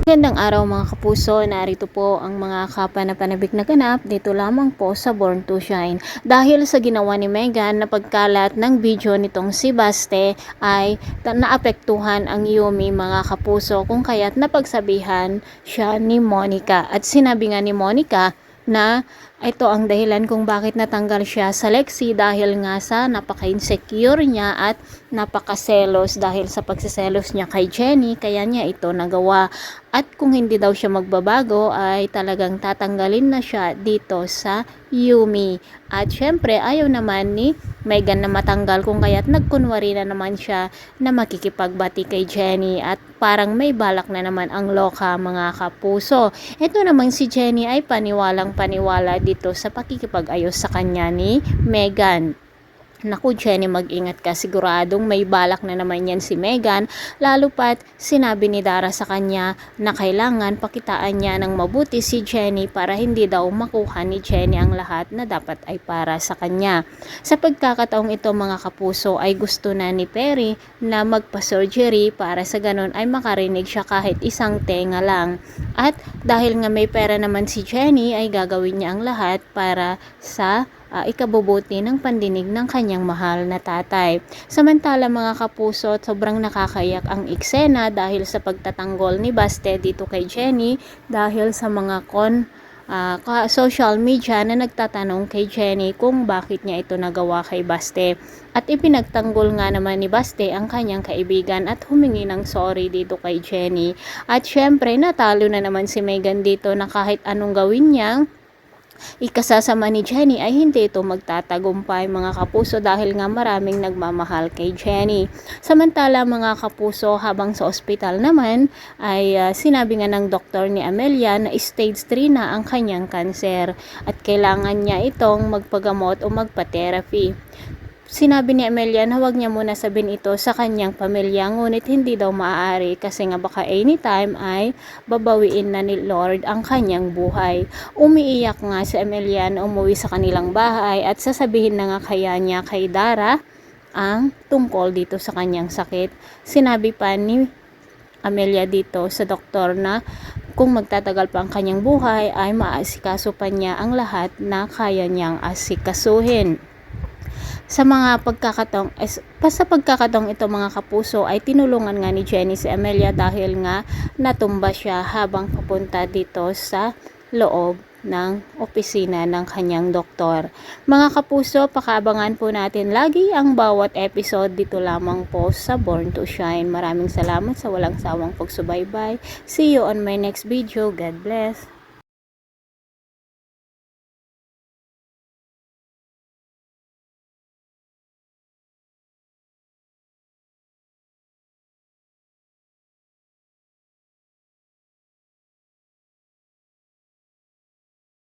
Magandang araw mga kapuso, narito po ang mga kapanapanabik na ganap dito lamang po sa Born to Shine. Dahil sa ginawa ni Megan na pagkalat ng video nitong si Baste ay naapektuhan ang Yumi mga kapuso, kung kaya't napagsabihan siya ni Monica. At sinabi nga ni Monica na ito ang dahilan kung bakit natanggal siya sa Lexi, dahil nga sa napaka-insecure niya at napakaselos dahil sa pagsiselos niya kay Jenny, kaya niya ito nagawa. At kung hindi daw siya magbabago ay talagang tatanggalin na siya dito sa Yumi. At syempre ayaw naman ni Megan na matanggal, kung kaya't nagkunwari na naman siya na makikipagbati kay Jenny at parang may balak na naman ang loka mga kapuso. Ito naman si Jenny ay paniwalang paniwala dito sa pakikipag-ayos sa kanya ni Megan. Naku Jenny, mag-ingat ka, siguradong may balak na naman yan si Megan, lalo pat sinabi ni Dara sa kanya na kailangan pakitaan niya ng mabuti si Jenny para hindi daw makuha ni Jenny ang lahat na dapat ay para sa kanya. Sa pagkakataong ito mga kapuso ay gusto na ni Perry na magpa-surgery para sa ganun ay makarinig siya kahit isang tenga lang. At dahil nga may pera naman si Jenny ay gagawin niya ang lahat para sa ikabubuti ng pandinig ng kanyang mahal na tatay. Samantala mga kapuso, sobrang nakakayak ang eksena dahil sa pagtatanggol ni Baste dito kay Jenny, dahil sa mga social media na nagtatanong kay Jenny kung bakit niya ito nagawa kay Baste. At ipinagtanggol nga naman ni Baste ang kanyang kaibigan at humingi ng sorry dito kay Jenny. At syempre natalo na naman si Megan dito na kahit anong gawin niyang ikasasama ni Jenny ay hindi ito magtatagumpay mga kapuso, dahil nga maraming nagmamahal kay Jenny. Samantala mga kapuso, habang sa ospital naman ay sinabi nga ng doktor ni Amelia na stage 3 na ang kanyang kanser at kailangan niya itong magpagamot o magpa-therapy. Sinabi ni Amelia na huwag niya muna sabihin ito sa kanyang pamilya, ngunit hindi daw maaari kasi nga baka anytime ay babawiin na ni Lord ang kanyang buhay. Umiiyak nga si Amelia na umuwi sa kanilang bahay at sasabihin na nga kaya niya kay Dara ang tungkol dito sa kanyang sakit. Sinabi pa ni Amelia dito sa doktor na kung magtatagal pa ang kanyang buhay ay maaasikaso pa niya ang lahat na kaya niyang asikasuhin. Sa pagkakataong ito mga kapuso ay tinulungan nga ni Jenny si Amelia dahil nga natumba siya habang papunta dito sa loob ng opisina ng kanyang doktor. Mga kapuso, pakaabangan po natin lagi ang bawat episode dito lamang po sa Born to Shine. Maraming salamat sa walang sawang pagsubaybay. See you on my next video. God bless.